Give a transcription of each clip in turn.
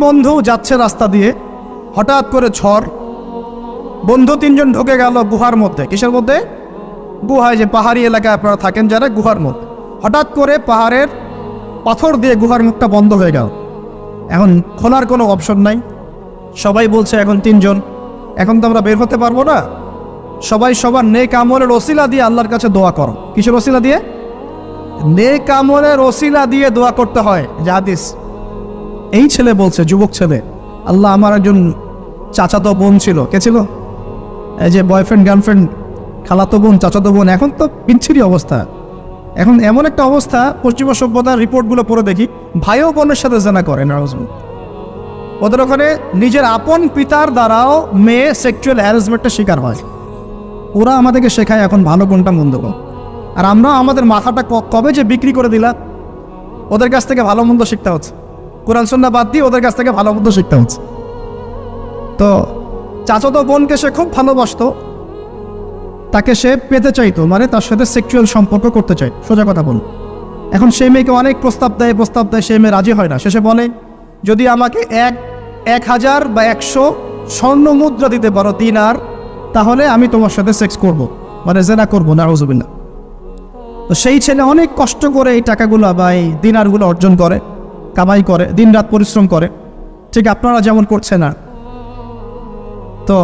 বন্ধু যাচ্ছে রাস্তা দিয়ে, হঠাৎ করে ঝড়, বন্ধু তিনজন ঢুকে গেল গুহার মধ্যে। কিসের মধ্যে? গুহায়, যে পাহাড়ি এলাকায় আপনারা থাকেন যারা, গুহার মধ্যে। হঠাৎ করে পাহাড়ের পাথর দিয়ে গুহার মুখটা বন্ধ হয়ে গেল। এখন খোলার কোনো অপশন নাই। সবাই বলছে এখন তিনজন, এখন তো আমরা বের হতে পারবো না। সবাই সবার নেক আমলের ওসিলা দিয়ে আল্লাহর কাছে দোয়া করো। কিসের ওসিলা দিয়ে? নেক আমলের ওসিলা দিয়ে দোয়া করতে হয়। যে হাদিস, এই ছেলে বলছে, যুবক ছেলে, আল্লাহ, আমার একজন চাচাতো বোন ছিল। কে ছিল? এই যে বয়ফ্রেন্ড গার্লফ্রেন্ড, খালাতো বোন, চাচাতো বোন। এখন তো বিচ্ছিরি অবস্থা। এখন এমন একটা অবস্থা, পশ্চিমা সভ্যতার রিপোর্টগুলো পড়ে দেখি, ভাইও বোনের সাথে জেনা করে। ওদের ওখানে নিজের আপন পিতার দ্বারাও মেয়ে সেক্সুয়াল হ্যারাসমেন্টের শিকার হয়। ওরা আমাদেরকে শেখায় এখন ভালো কোনটা মন্দ কোন। আর আমরা আমাদের মাথাটা কবে যে বিক্রি করে দিলাম, ওদের কাছ থেকে ভালো মন্দ শিখতে হচ্ছে। কোরআন সুন্নাহ বাদ দিয়ে ওদের কাছ থেকে ভালো মন্দ শিখতে হচ্ছে। তো চাচাতো বোনকে সে খুব ভালোবাসতো, তাকে সে পেতে চাইতো, মানে তার সাথে সেক্সুয়াল সম্পর্ক করতে চাই, সোজা কথা বল। এখন সেই মেয়েকে অনেক প্রস্তাব দেয়, সেই মেয়ে রাজি হয় না। শেষে বলে, যদি আমাকে 1000 বা 100 স্বর্ণ মুদ্রা দিতে পারো, দিনার, তাহলে আমি তোমার সাথে সেক্স করব, মানে জেনা করবো। নাউজুবিল্লাহ। তো সেই ছেলে অনেক কষ্ট করে এই টাকাগুলো বা এই দিনারগুলো অর্জন করে, কামাই করে, দিনরাত পরিশ্রম করে, ঠিক আপনারা যেমন করছে না। তো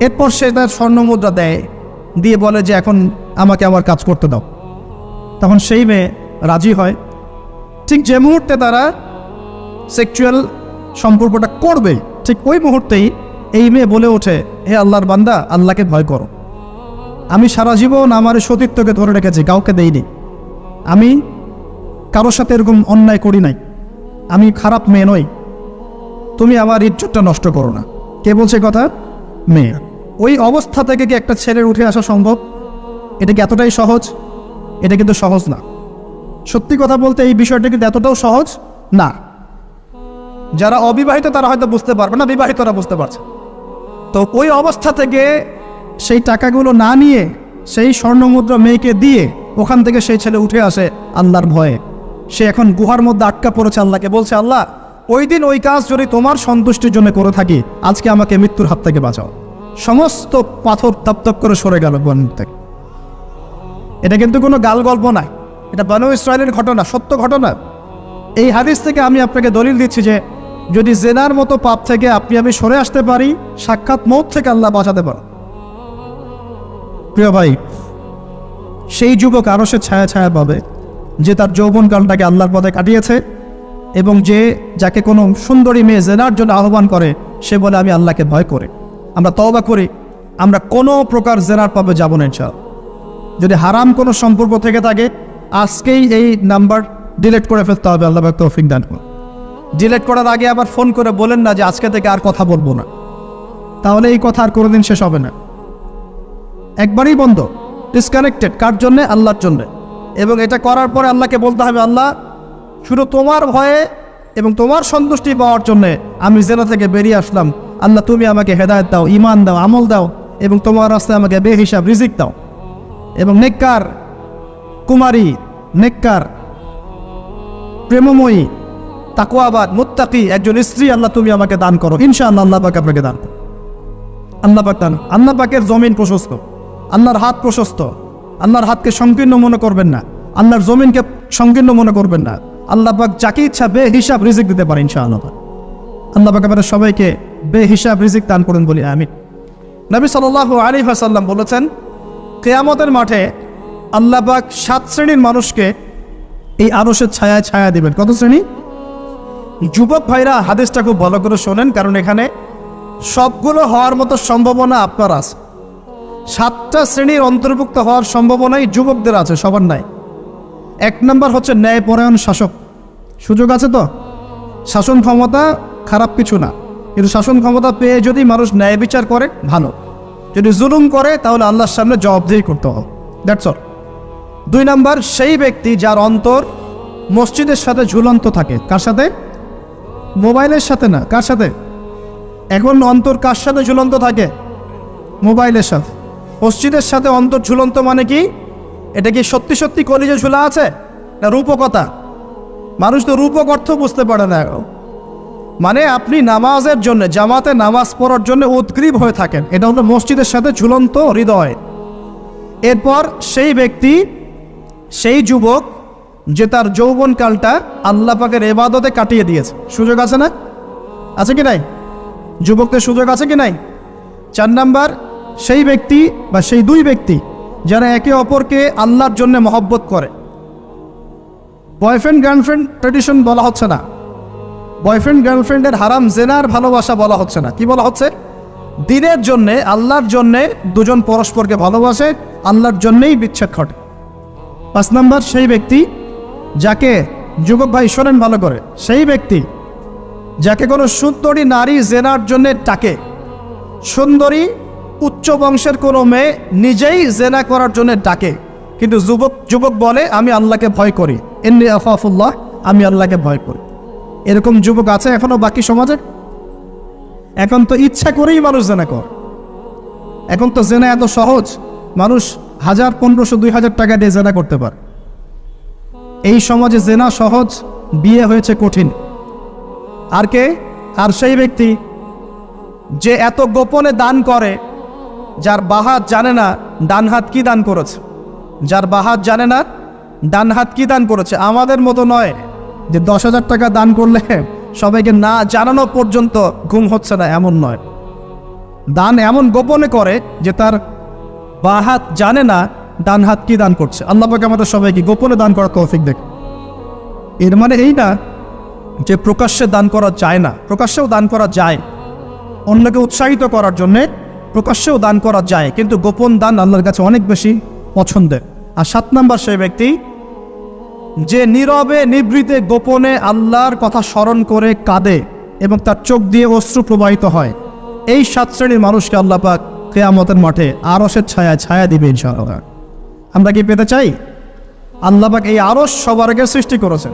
এরপর সে তার স্বর্ণ মুদ্রা দেয়, দিয়ে বলে যে এখন আমাকে আমার কাজ করতে দাও। তখন সেই মেয়ে রাজি হয়। ঠিক যে মুহূর্তে তারা সেক্সুয়াল সম্পর্কটা করবে, ঠিক ওই মুহূর্তেই এই মেয়ে বলে ওঠে, হে আল্লাহর বান্দা, আল্লাহকে ভয় করো। আমি সারা জীবন আমার সতীত্বকে ধরে রেখেছি, কাউকে দেইনি। আমি কারোর সাথে এরকম অন্যায় করি নাই। আমি খারাপ মেয়ে নই। তুমি আমার ইজ্জতটা নষ্ট করো না। কে বলছে কথা? মেয়ে। ওই অবস্থা থেকে কি একটা ছেলের উঠে আসা সম্ভব? এটা কি এতটাই সহজ? এটা কিন্তু সহজ না। সত্যি কথা বলতে এই বিষয়টা কিন্তু এতটাও সহজ না। যারা অবিবাহিত তারা হয়তো বুঝতে পারবে না, বিবাহিতরা বুঝতে পারছে। তো ওই অবস্থা থেকে সেই টাকাগুলো না নিয়ে সেই স্বর্ণমুদ্রা মেয়েকে দিয়ে ওখান থেকে সেই ছেলে উঠে আসে আল্লাহর ভয়ে। সে এখন গুহার মধ্যে আটকা পড়েছে, আল্লাহকে বলছে, আল্লাহ, ওই দিন ওই কাজ যদি তোমার সন্তুষ্টির জন্য করে থাকি, আজকে আমাকে মৃত্যুর হাত থেকে বাঁচাও। সমস্ত পাথর তপ করে সরে গেল গুহার থেকে। এটা কিন্তু কোনো গাল গল্প নয়, এটা বনু ইসরায়েলের ঘটনা, সত্য ঘটনা। এই হাদিস থেকে আমি আপনাকে দলিল দিচ্ছি যে যদি জেনার মতো পাপ থেকে আমি সরে আসতে পারি, সাক্ষাৎ মৌত থেকে আল্লাহ বাঁচাতে পারে। প্রিয় ভাই, সেই যুবক আরো সে ছায়া পাবে যে তার যৌবনকালটাকে আল্লাহর পথে কাটিয়েছে, এবং যাকে কোনো সুন্দরী মেয়ে জেনার জন্য আহ্বান করে, সে বলে আমি আল্লাহকে ভয় করে। আমরা তওবা করি, আমরা কোনো প্রকার জেনার পাবে যাব না ইনশাআল্লাহ। যদি হারাম কোনো সম্পর্ক থেকে থাকে, আজকেই এই নাম্বার ডিলিট করে ফেলতে হবে। আল্লাহ পাক তৌফিক দান করুন। ডিলিট করার আগে আবার ফোন করে বলেন না যে আজকে থেকে আর কথা বলবো না, তাহলে এই কথা আর কোনোদিন শেষ হবে না। একবারই বন্ধ, ডিসকানেক্টেড। কার জন্যে? আল্লাহর জন্যে। এবং এটা করার পরে আল্লাহকে বলতে হবে, আল্লাহ, শুধু তোমার ভয়ে এবং তোমার সন্তুষ্টি পাওয়ার জন্যে আমি জেনা থেকে বেরিয়ে আসলাম। আল্লাহ, তুমি আমাকে হেদায়েত দাও, ইমান দাও, আমল দাও, এবং তোমার রাস্তায় আমাকে বেহিসাব রিজিক দাও। এবং নেককার কুমারী, নেককার প্রেমময়ী, তাকওয়াবাদ, মুত্তাকি একজন স্ত্রী আল্লাহ তুমি আমাকে দান করো। ইনশাআল্লাহ আল্লাহ পাক আপনাকে দান করো। আল্লাহ পাক দান। আল্লাহ পাকের জমিন প্রশস্ত, আল্লাহর হাত প্রশস্ত। আল্লাহর হাতকে সংকীর্ণ মনে করবেন না, আল্লাহর জমিনকে সংকীর্ণ মনে করবেন না। আল্লাহ পাক যাকে ইচ্ছা বেহিসাব রিজিক দিতে পারে ইনশাআল্লাহ। আল্লাহ পাক আমাদের সবাইকে বেহিসাব রিজিক দান করুন বলি আমিন। নবী সাল্লাল্লাহু আলাইহি ওয়াসাল্লাম বলেছেন, কিয়ামতের মাঠে আল্লাহ পাক 7 শ্রেণীর মানুষকে এই আরশের ছায়া দিবেন। কত শ্রেণী? যুবক ভাইরা হাদিসটা খুব ভালো করে শোনেন, কারণ এখানে সবগুলো হওয়ার মতো সম্ভাবনা আপনার আছে। 7টা শ্রেণীর অন্তর্ভুক্ত হওয়ার সম্ভাবনাই যুবকদের আছে, সবার নাই। 1 নম্বর হচ্ছে ন্যায়পরায়ণ শাসক। সুযোগ আছে তো? শাসন ক্ষমতা খারাপ কিছু না, কিন্তু শাসন ক্ষমতা পেয়ে যদি মানুষ ন্যায় বিচার করে ভালো। যদি জুলুম করে তাহলে আল্লাহর সামনে জবাবদিহি করতে হবে। That's all. 2 নম্বর সেই ব্যক্তি যার অন্তর মসজিদের সাথে ঝুলন্ত থাকে। কার সাথে? মোবাইলের সাথে না। কার সাথে? এখন অন্তর কার সাথে ঝুলন্ত থাকে? মোবাইলের সাথে। মসজিদের সাথে অন্তর ঝুলন্ত মানে কি? এটা কি সত্যি সত্যি কলিজে ঝুলা আছে না রূপকতা? মানুষ তো রূপক অর্থ বুঝতে পারে না। মানে আপনি নামাজের জন্য, জামাতে নামাজ পড়ার জন্য উদ্গ্রীব হয়ে থাকেন, এটা হলো মসজিদের সাথে ঝুলন্ত হৃদয়। এরপর সেই ব্যক্তি, সেই যুবক যে তার যৌবনকালটা আল্লাহ পাকের ইবাদতে কাটিয়ে দিয়েছে। সুযোগ আছে না? আছে কি নাই? যুবকদের সুযোগ আছে কি নাই? 4 নাম্বার, সেই ব্যক্তি বা সেই দুই ব্যক্তি যারা একে অপরকে আল্লাহর জন্য মহব্বত করে। বয়ফ্রেন্ড গার্লফ্রেন্ড ট্রেডিশন বলা হচ্ছে না, বয়ফ্রেন্ড গার্লফ্রেন্ডের হারাম জেনার ভালোবাসা বলা হচ্ছে না। কি বলা হচ্ছে? দিনের জন্যে, আল্লাহর জন্যে দুজন পরস্পরকে ভালোবাসে, আল্লাহর জন্যেই বিচ্ছেদ ঘটে। 5 নাম্বার, সেই ব্যক্তি যাকে, যুবক ভাই শোনেন ভালো করে, সেই ব্যক্তি যাকে কোনো সুন্দরী নারী জেনার জন্যে ডাকে, সুন্দরী উচ্চ বংশের কোনো মেয়ে নিজেই জেনা করার জন্য ডাকে, কিন্তু যুবক বলে আমি আল্লাহকে ভয় করি, ইন্নী আখাফুল্লাহ, আমি আল্লাহকে ভয় করি। এরকম যুবক আছে এখনো বাকি সমাজে? এখন তো ইচ্ছা করেই মানুষ জেনা করে। এখন তো জেনা এত সহজ, মানুষ 1000, 1500, 2000 টাকা দিয়ে জেনা করতে পারে। এই সমাজে জেনা সহজ, বিয়ে হয়েছে কঠিন। আর কে? আর সেই ব্যক্তি যে এত গোপনে দান করে, যার বাহাত জানে না ডান হাত কি দান করেছে, যার বাহাত জানে না ডান হাত কি দান করেছে। আমাদের মতো নয় যে 10,000 টাকা দান করলে সবাইকে না জানানো পর্যন্ত ঘুম হচ্ছে না, এমন নয়। দান এমন গোপনে করে যে তার বাহাত জানে না ডান হাত কি দান করছে। আল্লাহ পাক আমাদের সবাইকে গোপনে দান করার তৌফিক দেখ। এর মানে এই না যে প্রকাশ্যে দান করা যায় না, প্রকাশ্যেও দান করা যায়। অন্যকে উৎসাহিত করার জন্যে প্রকাশ্যেও দান করা যায়, কিন্তু গোপন দান আল্লাহর কাছে অনেক বেশি পছন্দের। আর 7 নাম্বার, সেই ব্যক্তি যে নীরবে নিভৃতে গোপনে আল্লাহর কথা স্মরণ করে কাঁদে এবং তার চোখ দিয়ে অশ্রু প্রবাহিত হয়। এই 7 শ্রেণীর মানুষকে আল্লাহ পাক কিয়ামতের মাঠে আরশের ছায়া দিবে ইনশাআল্লাহ। আমরা কি পেতে চাই? আল্লাহ পাক এই আরশ সবার আগে সৃষ্টি করেছেন।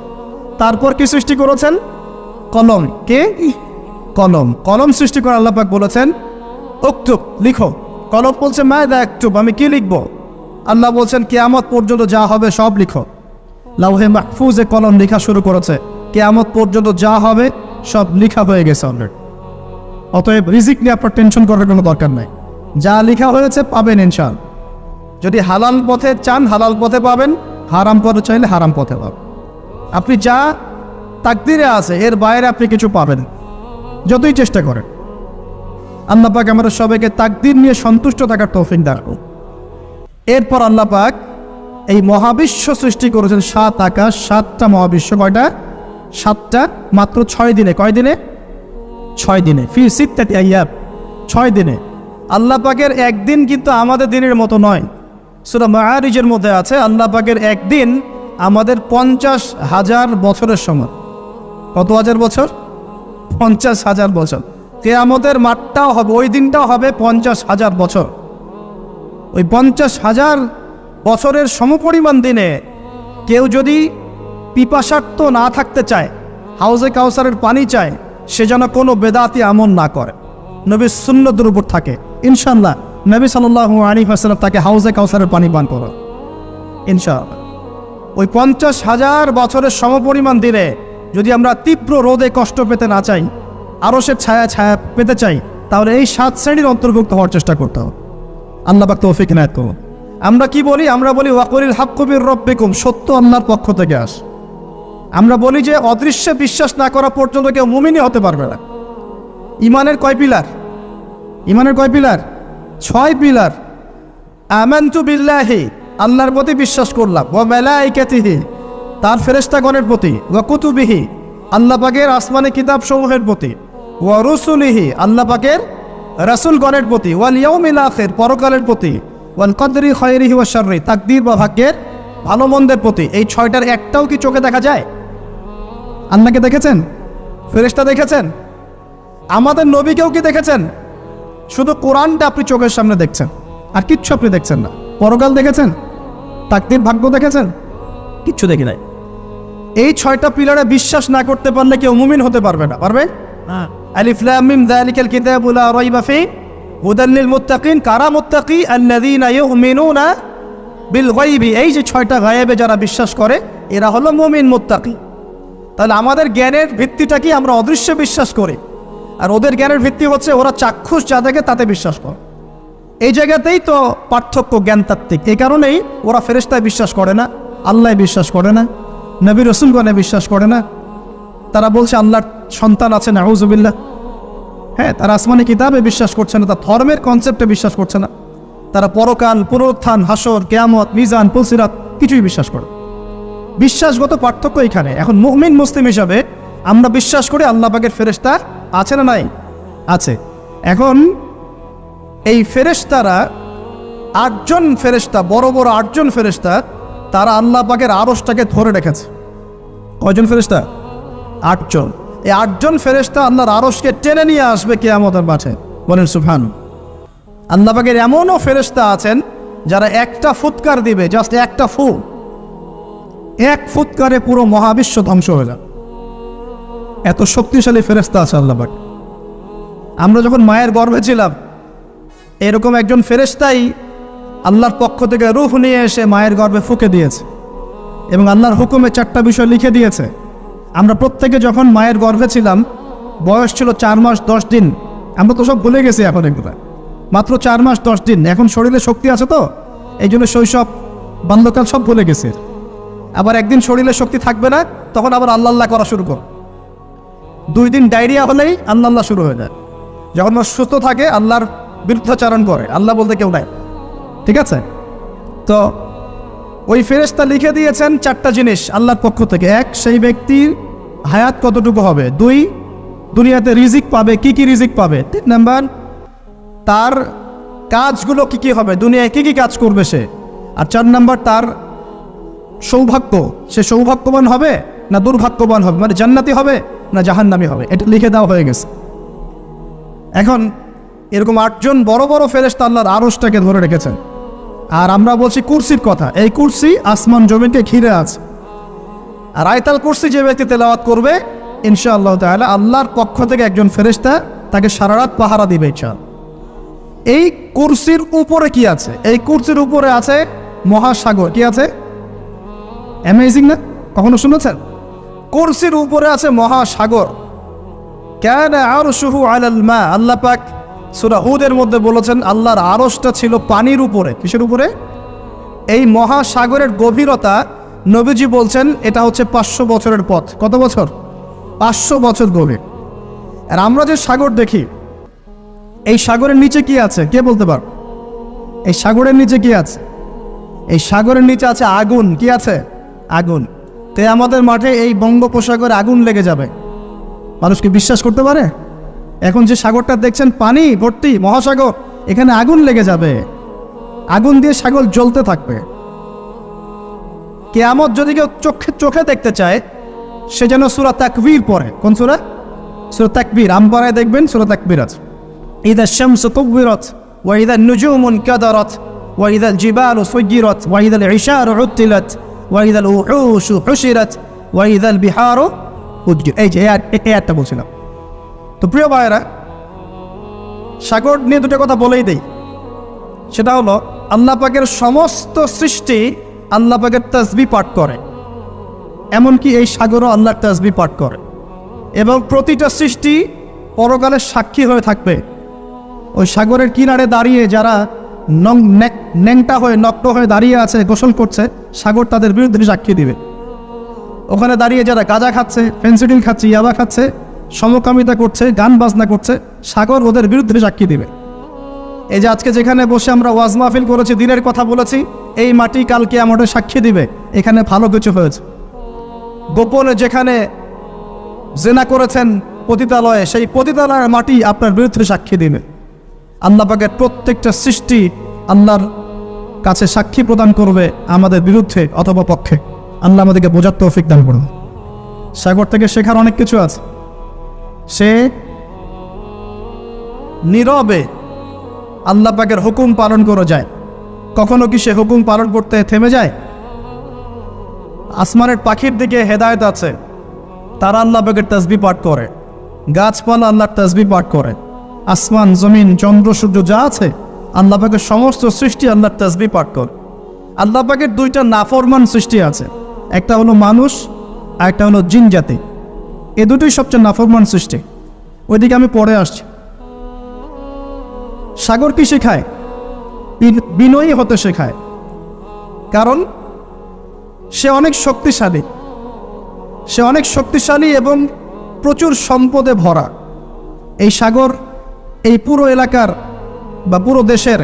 তারপর কি সৃষ্টি করেছেন? কলম। কে? কলম সৃষ্টি করে আল্লাহ পাক বলেছেন উকতুব, লিখো। কলম বলছে মাযা আকতুব, আমি কি লিখবো? আল্লাহ বলছেন কিয়ামত পর্যন্ত যা হবে সব লিখো। লাউহে মাহফুজে কলম লেখা শুরু করেছে, কিয়ামত পর্যন্ত যা হবে সব লেখা হয়ে গেছে অলরেডি। অতএব রিজিক নিয়ে আপনার টেনশন করার কোনো দরকার নাই, যা লেখা হয়েছে পাবেন ইনশাআল্লাহ। যদি হালাল পথে চান হালাল পথে পাবেন, হারাম পথে চাইলে হারাম পথে পাবেন। আপনি যা তাকদিরে আছে এর বাইরে আপনি কিছু পাবেন যতই চেষ্টা করেন। আল্লাহ পাক আমাদের সবাইকে তাকদির নিয়ে সন্তুষ্ট থাকার তৌফিক দান করুন। এরপর আল্লাহ পাক এই মহাবিশ্ব সৃষ্টি করেছেন 7 আকাশ, 7টা মহাবিশ্ব। কয়টা? 7টা, মাত্র 6 দিনে। কয় দিনে? 6 দিনে। ফি সিত্তাতি আইয়াম, 6 দিনে। আল্লাহ পাকের একদিন কিন্তু আমাদের দিনের মতো নয়। সূরা মাআরিজের মধ্যে আছে আল্লাহ পাকের একদিন আমাদের 50,000 বছরের সমান। কত হাজার বছর? 50,000 বছর। কিয়ামতের মাঠটাও হবে, ওই দিনটাও হবে 50,000 বছর। ওই 50,000 বছরের সমপরিমাণ দিনে কেউ যদি পিপাসার্ত না থাকতে চায়, হাউজে কাউসারের পানি চায়, সে যেন কোনো বেদাতি আমল না করে, নবীর সুন্নতের উপর থাকে। ইনশাআল্লাহ নবী সাল্লাল্লাহু আলাইহি ওয়াসাল্লাম তাকে হাউজে কাউসারের পানি পান করো ইনশাআল্লাহ। ওই 50,000 বছরের সমপরিমাণ দিনে যদি আমরা তীব্র রোদে কষ্ট পেতে না চাই, আরশের ছায়া পেতে চাই, তাহলে এই 7 শ্রেণীর অন্তর্ভুক্ত হওয়ার চেষ্টা করতে হবে। আল্লাহ পাক তৌফিক ইনায়াত করুন। আমরা কি বলি? আমরা বলি ওয়াকুলিল হাক্কু মির রাব্বিকুম, সত্য আল্লাহর পক্ষ থেকে আস। আমরা বলি যে অদৃশ্যে বিশ্বাস না করা পর্যন্ত কেউ মুমিনই হতে পারবে না। ইমানের কয় পিলার? ইমানের কয় পিলার? 6 পিলার। আমানতু বিল্লাহি, আল্লাহর প্রতি বিশ্বাস করলাম, ওয়া মালাইকাতিহি, তার ফেরেশতাগণের প্রতি, ওয়া কুতুবিহি, আল্লাহ পাকের আসমানি কিতাব সমূহের প্রতি, ওয়া রুসুলিহি, আল্লাহ পাকের রাসূলগণের প্রতি, ওয়াল ইয়াউমিল আখির, পরকালের প্রতি, ওয়াল কদরি খায়রিহি ওয়া শাররি, তাকদীর বা ভাগ্যের ভালো মন্দের প্রতি। এই 6টার একটাও কি চোখে দেখা যায়? আল্লাহকে দেখেছেন? ফেরেশতা দেখেছেন? আমাদের নবীকেও কি দেখেছেন? শুধু কোরআনটা আপনি চোখের সামনে দেখছেন, আর কিচ্ছু আপনি দেখছেন না। পরকাল দেখেছেন? তাকদীর ভাগ্য দেখেছেন? কিচ্ছু দেখি নাই। এই 6টা পিলারে বিশ্বাস না করতে পারলে কেউ মুমিন হতে পারবে না। পারবে? আলিফ লাম মিম যালিকাল কিতাবু লা রাইবা ফি হুদাল লিল মুত্তাকিন। কারা মুত্তাকি? আল্লাযীনা ইউমিনুনা বিল গায়বি। এই যে 6টা গায়েবে যারা বিশ্বাস করে এরা হলো মুমিন মুত্তাকি। তাহলে আমাদের জ্ঞানের ভিত্তিটা কি? আমরা অদৃশ্য বিশ্বাস করি, আর ওদের জ্ঞানের ভিত্তি হচ্ছে ওরা চাক্ষুষ যা দেখে তাতে বিশ্বাস করে। এই জায়গাতেই তো পার্থক্য জ্ঞানতাত্ত্বিক। এই কারণেই ওরা ফেরেশতায় বিশ্বাস করে না, আল্লাহ বিশ্বাস করে না, নবী রসুলগণে বিশ্বাস করে না। তারা বলছে আল্লাহর সন্তান আছে, নাউযুবিল্লাহ। হ্যাঁ, তারা আসমানি কিতাবে বিশ্বাস করছে না, তার ধর্মের কনসেপ্টে বিশ্বাস করছে না। তারা পরকাল, পুনরুত্থান, হাসর, কিয়ামত, মিজান, পুলসিরাত কিছুই বিশ্বাস করে। বিশ্বাসগত পার্থক্য এখানে। এখন মুমিন মুসলিম হিসাবে আমরা বিশ্বাস করি আল্লাহ পাকের ফেরেশতা আছে না নাই? আছে। এখন এই ফেরেশতারা 8জন ফেরেশতা, বড় বড় 8জন ফেরেশতা, তারা আল্লাহ পাকের আরশটাকে ধরে রেখেছে। কয়জন ফেরেশতা? 8জন। এই 8জন ফেরেশতা আল্লাহর আরশকে টেনে নিয়ে আসবে কিয়ামতের মাঠে। বলেন সুবহান। আল্লাহ পাকের এমনও ফেরেশতা আছেন যারা একটা ফুৎকার দিবে, জাস্ট একটা ফু, এক ফুৎকারে পুরো মহাবিশ্ব ধ্বংস হয়ে যাবে। এত শক্তিশালী ফেরেশতা আছে আল্লাহ পাক। আমরা যখন মায়ের গর্ভে ছিলাম, এরকম একজন ফেরেশতাই আল্লাহর পক্ষ থেকে রূহ নিয়ে এসে মায়ের গর্ভে ফুঁকে দিয়েছে এবং আল্লাহর হুকুমে 4টা বিষয় লিখে দিয়েছে। আমরা প্রত্যেকে যখন মায়ের গর্ভে ছিলাম, বয়স ছিল 4 মাস 10 দিন। আমরা তো সব ভুলে গেছি এখন এগুলো, মাত্র 4 মাস 10 দিন। এখন শরীরে শক্তি আছে তো, এই জন্য শৈশব, বাল্যকাল সব ভুলে গেছে। আবার একদিন শরীরে শক্তি থাকবে না, তখন আবার আল্লাহ আল্লাহ করা শুরু কর। 2 দিন ডায়রিয়া হলেই আল্লাহ আল্লাহ শুরু হয়ে যায়। যখন মানুষ সুস্থ থাকে আল্লাহর বিরুদ্ধাচারণ করে, আল্লাহ বলতে কেউ নাই। ঠিক আছে? তো ওই ফেরেশতা লিখে দিয়েছেন 4টা জিনিস আল্লাহর পক্ষ থেকে। 1, সেই ব্যক্তির হায়াত কতটুকু হবে। 2, দুনিয়াতে রিজিক পাবে, কি কি রিজিক পাবে। 3 নাম্বার, তার কাজগুলো কি কি হবে, দুনিয়ায় কি কি কাজ করবে সে। আর 4 নাম্বার, তার সৌভাগ্য, সে সৌভাগ্যবান হবে না দুর্ভাগ্যবান হবে, মানে জান্নাতি হবে না জাহান্নামী হবে। এটা লিখে দেওয়া হয়ে গেছে। এখন এরকম 8জন বড় বড় ফেরেশতা আল্লাহর আরশটাকে ধরে রেখেছেন। আর আমরা বলছি কুরসির কথা। এই কুরসি আসমান জমিনকে ঘিরে আছে। আর আয়াতুল কুরসি যে ব্যক্তি তেলাওয়াত করবে, ইনশাআল্লাহ তাআলা আল্লাহর পক্ষ থেকে একজন ফেরেশতা তাকে সারা রাত পাহারা দিবে ইনশাআল্লাহ। এই কুরসির উপরে কি আছে? এই কুরসির উপরে আছে মহাসাগর। কি আছে? অ্যামেজিং না? কখনো শুনেছেন? কুরসির উপরে আছে মহাসাগর। কানা আরশুহু আলাল মা। আল্লাহ পাক সূরা হুদের মধ্যে বলেছেন আল্লাহর আরশটা ছিল পানির উপরে। কিসের উপরে? এই মহাসাগরের গভীরতা নবীজি বলছেন এটা হচ্ছে 500 বছরের পথ। কত বছর? 500 বছর গভীর। আর আমরা যে সাগর দেখি, এই সাগরের নিচে কি আছে কে বলতে পার? এই সাগরের নিচে কি আছে? এই সাগরের নিচে আছে আগুন। কি আছে? আগুন। তে আমাদের মাঠে এই বঙ্গোপসাগরে আগুন লেগে যাবে, মানুষ কি বিশ্বাস করতে পারে? এখন যে সাগরটা দেখছেন পানি ভর্তি মহাসাগর, এখানে আগুন লেগে যাবে, আগুন দিয়ে সাগর জ্বলতে থাকবে। কিয়ামত যদি কেউ চোখে দেখতে চায়, সে যেন সূরা তাকবীর পড়ে। কোন সূরা? সূরা তাকবীর। আমপারায় দেখবেন সূরা তাকবীর আছে। ইযা শামসু কুবিরাত ওয়া ইযা নুজুমু কাদারাত ওয়া ইযা জিবালু সুয়িরাত ওয়া ইযা ইশারু উতিলাত ওয়া ইযা উহুশু হুশিরাত ওয়া ইযা বিহারু উজ্জির। এই যে এই আয়াতটা বলছিলাম। তো প্রিয় ভাইয়েরা, সাগর নিয়ে দুটো কথা বলেই দেই। সেটা হলো আল্লাহ পাকের সমস্ত সৃষ্টি আল্লাহ পাকের তাসবিহ পাঠ করে, এমনকি এই সাগরও আল্লাহর তাসবিহ পাঠ করে। এবং প্রতিটা সৃষ্টি পরকালের সাক্ষী হয়ে থাকবে। ওই সাগরের কিনারে দাঁড়িয়ে যারা ন্যাংটা হয়ে নগ্ন হয়ে দাঁড়িয়ে আছে, গোসল করছে, সাগর তাদের বিরুদ্ধে সাক্ষী দিবে। ওখানে দাঁড়িয়ে যারা গাঁজা খাচ্ছে, ফেন্সিডিল খাচ্ছে, ইয়াবা খাচ্ছে, সমকামিতা করছে, গান বাজনা করছে, সাগর ওদের বিরুদ্ধে সাক্ষী দিবে। এই যে আজকে যেখানে বসে আমরা ওয়াজ মাহফিল করেছি, দিনের কথা বলেছি, এই মাটি কালকে আমাদের সাক্ষী দিবে এখানে ভালো কিছু হয়েছে। গোপনে যেখানে জেনা করেছেন পতিতালয়ে, সেই পতিতালয়ের মাটি আপনার বিরুদ্ধে সাক্ষী দিবে। আল্লাহ পাকের প্রত্যেকটা সৃষ্টি আল্লাহর কাছে সাক্ষী প্রদান করবে আমাদের বিরুদ্ধে অথবা পক্ষে। আল্লাহ আমাদেরকে বোঝার তৌফিক দান করুন। সাগর থেকে শেখার অনেক কিছু আছে। সে নীরবে আল্লাহ পাকের হুকুম পালন করে যায়। কখনো কি সে হুকুম পালন করতে থেমে যায়? আসমানের পাখির দিকে হেদায়েত আছে, তারা আল্লাহ পাকের তাসবিহ পাঠ করে। গাছপালা আল্লাহর তাসবিহ পাঠ করে। আসমান, জমিন, চন্দ্র, সূর্য যা আছে, আল্লাহ পাকের সমস্ত সৃষ্টি আল্লাহর তাসবিহ পাঠ করে। আল্লাহ পাকের 2টা নাফরমান সৃষ্টি আছে, একটা হলো মানুষ আর একটা হলো জিন জাতি। এ দুটোই সবচেয়ে নাফরমান সৃষ্টি। ওইদিকে আমি পরে আসছি। সাগর কি শেখায়? বিনয়ী হতে শেখায়, কারণ সে অনেক শক্তিশালী, সে অনেক শক্তিশালী এবং প্রচুর সম্পদে ভরা। এই সাগর এই পুরো এলাকার বা পুরো দেশের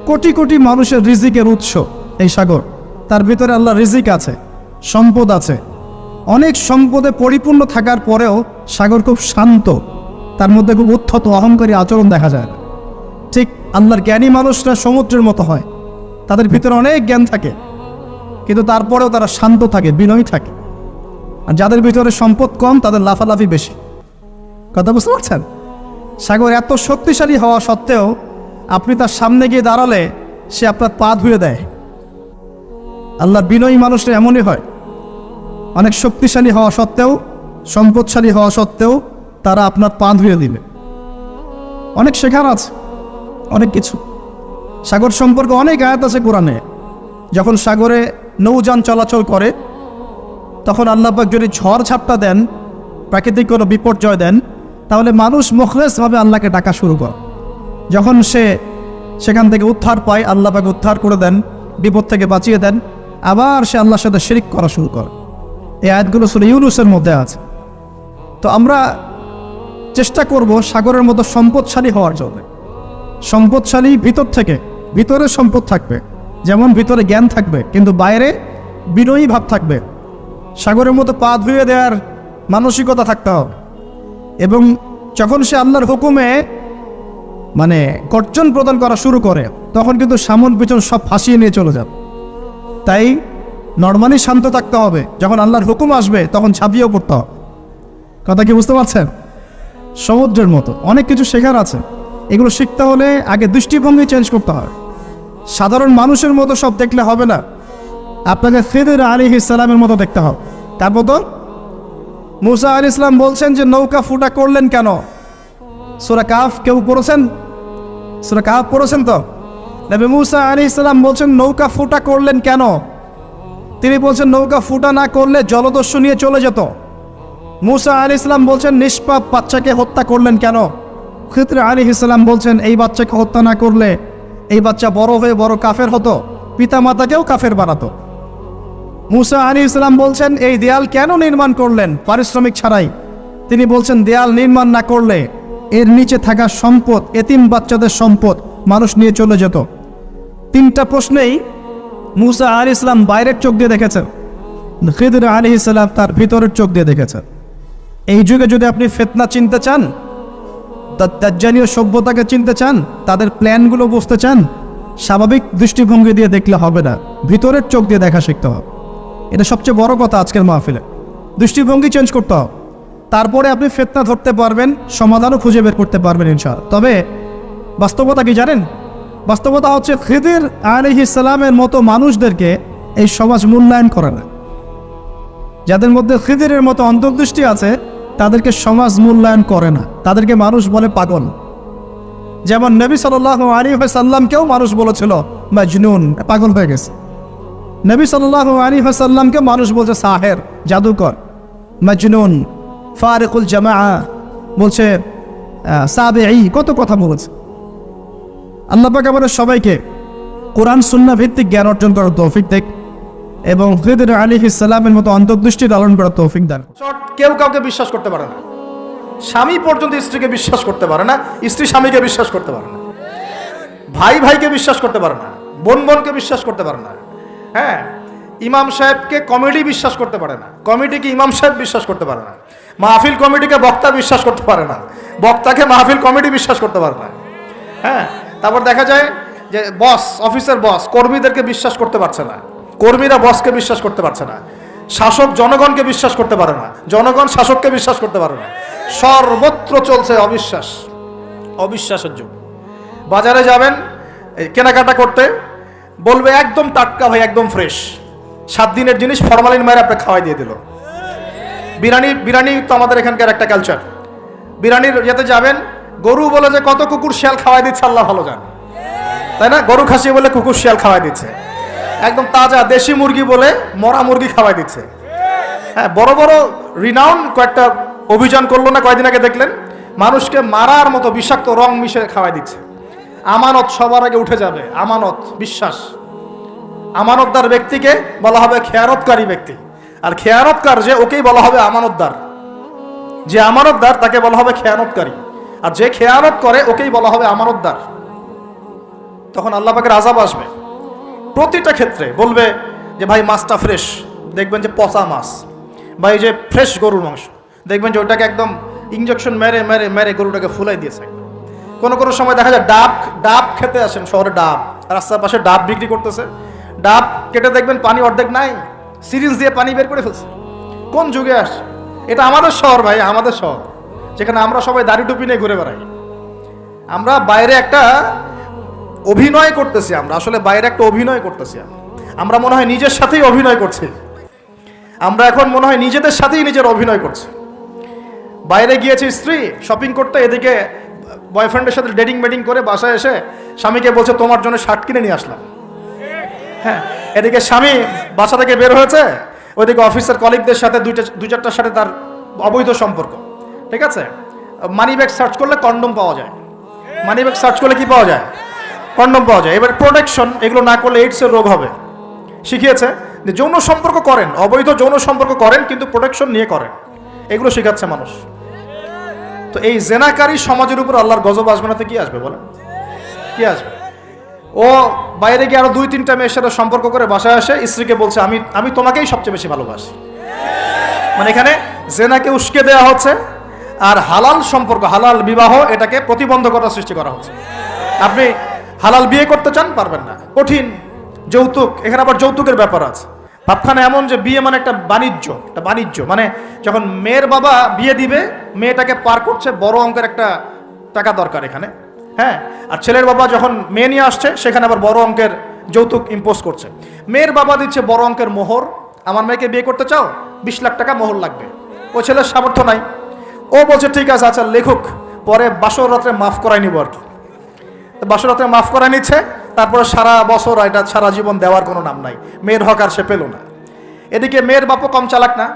কোটি কোটি মানুষের রিজিকের উৎস। এই সাগর, তার ভিতরে আল্লাহ রিজিক আছে, সম্পদ আছে। অনেক সম্পদে পরিপূর্ণ থাকার পরেও সাগর খুব শান্ত, তার মধ্যে খুব উদ্ধত অহংকারী আচরণ দেখা যায় না। ঠিক আল্লাহর জ্ঞানী মানুষরা সমুদ্রের মতো হয়, তাদের ভিতরে অনেক জ্ঞান থাকে, কিন্তু তারপরেও তারা শান্ত থাকে, বিনয়ী থাকে। আর যাদের ভিতরে সম্পদ কম তাদের লাফালাফি বেশি। কথা বুঝতে পারছেন? সাগর এত শক্তিশালী হওয়া সত্ত্বেও আপনি তার সামনে গিয়ে দাঁড়ালে সে আপনার পা ধুয়ে দেয়। আল্লাহর বিনয়ী মানুষরা এমনই হয়, অনেক শক্তিশালী হওয়া সত্ত্বেও, সম্পদশালী হওয়া সত্ত্বেও তারা আপনার পা ধুয়ে দিবে। অনেক শেখার আছে, অনেক কিছু। সাগর সম্পর্কে অনেক আয়াত আছে কোরআনে। যখন সাগরে নৌযান চলাচল করে তখন আল্লাহ পাক যদি ঝড় ঝাপটা দেন, প্রাকৃতিক কোনো বিপর্যয় দেন, তাহলে মানুষ মুখলেসভাবে আল্লাহকে ডাকা শুরু করে। যখন সে সেখান থেকে উদ্ধার পায়, আল্লাহ পাক উদ্ধার করে দেন, বিপদ থেকে বাঁচিয়ে দেন, আবার সে আল্লাহর সাথে শিরক করা শুরু করে। এই আয়াতগুলো সূরা ইউনূসের মধ্যে আছে। তো আমরা চেষ্টা করব সাগরের মতো সম্পদশালী হওয়ার জন্য। সম্পদশালী ভিতর থেকে, ভিতরে সম্পদ থাকবে, যেমন ভিতরে জ্ঞান থাকবে কিন্তু বাইরে বিনয়ী ভাব থাকবে। সাগরের মতো পা ধুয়ে দেওয়ার মানসিকতা থাকতে হবে। এবং যখন সে আল্লাহর হুকুমে গর্জন প্রদান করা শুরু করে তখন কিন্তু সামন পিছন সব ফাঁসিয়ে নিয়ে চলে যাবে। তাই নরমালি শান্ত থাকতে হবে, যখন আল্লাহর হুকুম আসবে তখন ঝাঁপিয়েও পড়তে হবে। কথা কি বুঝতে পারছেন? সমুদ্রের মতো অনেক কিছু শেখার আছে। এগুলো শিখতে হলে আগে দৃষ্টিভঙ্গি চেঞ্জ করতে হয়। সাধারণ মানুষের মতো সব দেখলে হবে না, আপনাকে খিদির আলাইহিস সালামের মতো দেখতে হবে। তার মতো মুসা আলাইহিস সালাম বলছেন যে নৌকা ফুটা করলেন কেন? সূরা কাহফ কেউ পড়েছেন? সূরা কাহফ পড়েছেন তো? নবী মুসা আলাইহিস সালাম বলছেন নৌকা ফুটা করলেন কেন? তিনি বলছেন নৌকা ফুটা না করলে জলদস্যু নিয়ে চলে যেত। মুসা আলাইহিস সালাম বলছেন নিষ্পাপ বাচ্চাকে হত্যা করলেন কেন? খিদির আলাইহিস সালাম বলছেন এই বাচ্চাকে হত্যা না করলে এই বাচ্চা বড় হয়ে বড় কাফের হতো, পিতা মাতাকেও কাফের বানাতো। মুসা আলাইহিস সালাম বলছেন এই দেয়াল কেন নির্মাণ করলেন পারিশ্রমিক ছাড়াই? তিনি বলছেন দেয়াল নির্মাণ না করলে এর নিচে থাকা সম্পদ, এতিম বাচ্চাদের সম্পদ মানুষ নিয়ে চলে যেত। তিনটা প্রশ্নেই মুসা আলাইহিস সালাম বাইরের চোখ দিয়ে দেখেছেন, খিদির আলাইহিস সালাম তার ভিতরের চোখ দিয়ে দেখেছেন। এই যুগে যদি আপনি ফিতনা চিনতে চান, দাজ্জালীয় সভ্যতাকে চিনতে চান, তাদের প্ল্যানগুলো বুঝতে চান, স্বাভাবিক দৃষ্টিভঙ্গি দিয়ে দেখলে হবে না, ভিতরের চোখ দিয়ে দেখা শিখতে হবে। এটা সবচেয়ে বড় কথা আজকের মাহফিলে। দৃষ্টিভঙ্গি চেঞ্জ করতে হবে, তারপরে আপনি ফিতনা ধরতে পারবেন, সমাধানও খুঁজে বের করতে পারবেন ইনশাআল্লাহ। তবে বাস্তবতা কি জানেন? বাস্তবতা হচ্ছে খিদির আলাইহিস সালামের মতো মানুষদেরকে এই সমাজ মূল্যায়ন করে না। যাদের মধ্যে খিদিরের মতো অন্তর্দৃষ্টি আছে তাদেরকে সমাজ মূল্যায়ন করে না, তাদেরকে মানুষ বলে পাগল। যেমন নবী সাল্লাল্লাহু আলাইহি ওয়াসাল্লামকেও মানুষ বলেছিল মাজনুন, পাগল হয়ে গেছে। নবী সাল্লাল্লাহু আলাইহি ওয়াসাল্লামকে মানুষ বলছে সাহের, জাদুকর, মাজনুন, ফারিকুল জামাআ বলছে, সাবিঈ, কত কথা বলেছে। আল্লাহ পাক আমাদের সবাইকে কোরআন সুন্নাহ ভিত্তিক জ্ঞান অর্জন করার তৌফিক দেখ এবং খিদির আলাইহিস সালামের মতো অন্তর্দৃষ্টি লালন করার তৌফিক দান। কেউ কাউকে বিশ্বাস করতে পারে না। স্বামী পর্যন্ত স্ত্রীকে বিশ্বাস করতে পারে না, স্ত্রী স্বামীকে বিশ্বাস করতে পারে না, ভাই ভাইকে বিশ্বাস করতে পারে না, বোন বোনকে বিশ্বাস করতে পারে না। হ্যাঁ, ইমাম সাহেবকে কমিটি বিশ্বাস করতে পারে না, কমিটিকে ইমাম সাহেব বিশ্বাস করতে পারে না, মাহফিল কমিটিকে বক্তা বিশ্বাস করতে পারে না, বক্তাকে মাহফিল কমিটি বিশ্বাস করতে পারে না। হ্যাঁ, তারপর দেখা যায় যে বস, অফিসের বস কর্মীদেরকে বিশ্বাস করতে পারছে না, কর্মীরা বসকে বিশ্বাস করতে পারছে না, শাসক জনগণকে বিশ্বাস করতে পারে না, জনগণ শাসককে বিশ্বাস করতে পারে না। সর্বত্র চলছে অবিশ্বাস, অবিশ্বাসের যুগ। বাজারে যাবেন কেনাকাটা করতে, বলবে একদম টাটকা ভাই, একদম ফ্রেশ, 7 দিনের জিনিস ফরমালিন মেরে আপনি খাওয়াই দিয়ে দিল। বিরিয়ানি তো আমাদের এখানকার একটা কালচার। বিরিয়ানির যেতে যাবেন, গরু বলে যে কত কুকুর শিয়াল খাওয়াই দিচ্ছে আল্লাহ ভালো জান, তাই না? গরু খাসি বলে কুকুর শিয়াল খাওয়াই দিচ্ছে, একদম তাজা দেশি মুরগি বলে মরা মুরগি খাওয়াই দিচ্ছে। হ্যাঁ, বড় বড় রিনাউন কয়েকটা অভিযান করলো না কয়দিন আগে দেখলেন? মানুষকে মারার মতো বিষাক্ত রং মিশে খাওয়াই দিচ্ছে। আমানত সবার আগে উঠে যাবে, আমানত, বিশ্বাস। আমানতদার ব্যক্তিকে বলা হবে খেয়ানতকারী ব্যক্তি, আর খেয়ানতকার যে ওকেই বলা হবে আমানতদার। যে আমানতদার তাকে বলা হবে খেয়ানতকারী, আর যে খেয়ানত করে ওকেই বলা হবে আমানতদার। তখন আল্লাহ পাকের আযাব আসবে। প্রতিটা ক্ষেত্রে বলবে যে ভাই মাছটা ফ্রেশ, দেখবেন যে পচা মাছ, ভাই যে ফ্রেশ গরুর মাংস, দেখবেন যে ওটাকে একদম ইঞ্জেকশন মেরে মেরে মেরে গরুটাকে ফুলাই দিয়েছে। কোনো কোনো সময় দেখা যায় ডাব খেতে আসেন শহরে, ডাব রাস্তার পাশে ডাব বিক্রি করতেছে, ডাব কেটে দেখবেন পানি অর্ধেক নাই, সিরিঞ্জ দিয়ে পানি বের করে ফেলছে। কোন যুগে আসে? এটা আমাদের শহর ভাই, আমাদের শহর, যেখানে আমরা সবাই দাড়ি টুপি নিয়ে ঘুরে বেড়াই। আমরা বাইরে একটা অভিনয় করতেছি, আমরা আসলে বাইরে একটা অভিনয় করতেছি। আমরা মনে হয় নিজের সাথেই অভিনয় করছি, আমরা এখন মনে হয় নিজেদের সাথেই নিজের অভিনয় করছি। বাইরে গিয়েছে স্ত্রী শপিং করতে, এদিকে বয়ফ্রেন্ডের সাথে ডেটিং মেটিং করে বাসায় এসে স্বামীকে বলছে তোমার জন্য শার্ট কিনে নিয়ে আসলাম। হ্যাঁ, এদিকে স্বামী বাসা থেকে বের হয়েছে, ওইদিকে অফিসের কলিগদের সাথে দুই চারটার সাথে তার অবৈধ সম্পর্ক। ঠিক আছে, মানি ব্যাগ সার্চ করলে কন্ডম পাওয়া যায়, মানি ব্যাগ সার্চ করলে কি পাওয়া যায়? কন্ডম পাওয়া যায়। এবার প্রোটেকশন এগুলো না করলে এইডসের রোগ হবে। শিখিয়েছে যে যৌন সম্পর্ক করেন, অবৈধ যৌন সম্পর্ক করেন, কিন্তু প্রোটেকশন নিয়ে করেন, এগুলো শেখাচ্ছে মানুষ। তো এই জেনাকারী সমাজের উপর আল্লাহর গজব আসবে না তো কি আসবে বলেন? কি আসবে? ও বাইরে গিয়ে আরো 2-3টা মেয়ের সাথে সম্পর্ক করে বাসায় আসে, স্ত্রীকে বলছে আমি তোমাকেই সবচেয়ে বেশি ভালোবাসি। মানে এখানে জেনাকে উস্কে দেওয়া হচ্ছে, আর হালাল সম্পর্ক, হালাল বিবাহ, এটাকে প্রতিবন্ধকতা সৃষ্টি করা হচ্ছে। আপনি হালাল বিয়ে করতে চান, পারবেন না, কঠিন। যৌতুক, এখানে আবার যৌতুকের ব্যাপার আছে। ভাবখানে এমন যে বিয়ে মানে একটা বাণিজ্য, মানে যখন মেয়ের বাবা বিয়ে দিবে, মেয়েটাকে পার করছে, বড় অঙ্কের একটা টাকা দরকার এখানে। হ্যাঁ, আর ছেলের বাবা যখন মেয়ে নিয়ে আসছে, সেখানে আবার বড় অঙ্কের যৌতুক ইম্পোজ করছে। মেয়ের বাবা দিচ্ছে বড় অঙ্কের মোহর, আমার মেয়েকে বিয়ে করতে চাও, 20 লাখ টাকা মোহর লাগবে। ও ছেলের সামর্থ্য নাই, ও বলছে ঠিক আছে, আচ্ছা লেখুক, পরে বাসর রাত্রে মাফ করাই নিব আর কি। বাসর রাত্রে মাফ করাই নিচ্ছে, তারপরে সারা বছর, এটা সারা জীবন দেওয়ার কোনো নাম নাই, মেয়ের হক আর সে পেল না। এদিকে মেয়ের বাপও কম চালাক না,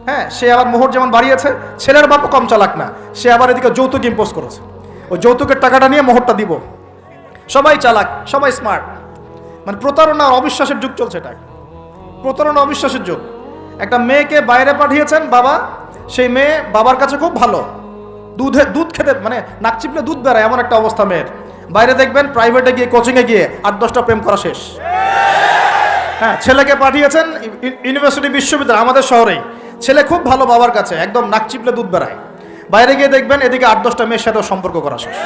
হ্যাঁ, সে আবার মোহর যেমন বাড়িয়েছে, ছেলের বাপও কম চালাক না, সে আবার এদিকে যৌতুক ইম্পোজ করেছে। ওই যৌতুকের টাকাটা নিয়ে মোহরটা দিব। সবাই চালাক, সবাই স্মার্ট। মানে প্রতারণা আর অবিশ্বাসের যুগ চলছে, এটা প্রতারণা অবিশ্বাসের যুগ। একটা মেয়েকে বাইরে পাঠিয়েছেন বাবা, সেই মেয়ে বাবার কাছে খুব ভালো, দুধ খেতে মানে নাক চিপলে দুধ বেড়ায়, এমন একটা অবস্থা মেয়ের। বাইরে দেখবেন প্রাইভেটে গিয়ে, কোচিংয়ে গিয়ে 8-10টা প্রেম করা শেষ। হ্যাঁ, ছেলেকে পাঠিয়েছেন ইউনিভার্সিটি, বিশ্ববিদ্যালয়, আমাদের শহরেই, ছেলে খুব ভালো বাবার কাছে, একদম নাক চিপলে দুধ বেড়ায়। বাইরে গিয়ে দেখবেন এদিকে 8-10টা মেয়ের সাথেও সম্পর্ক করা শেষ।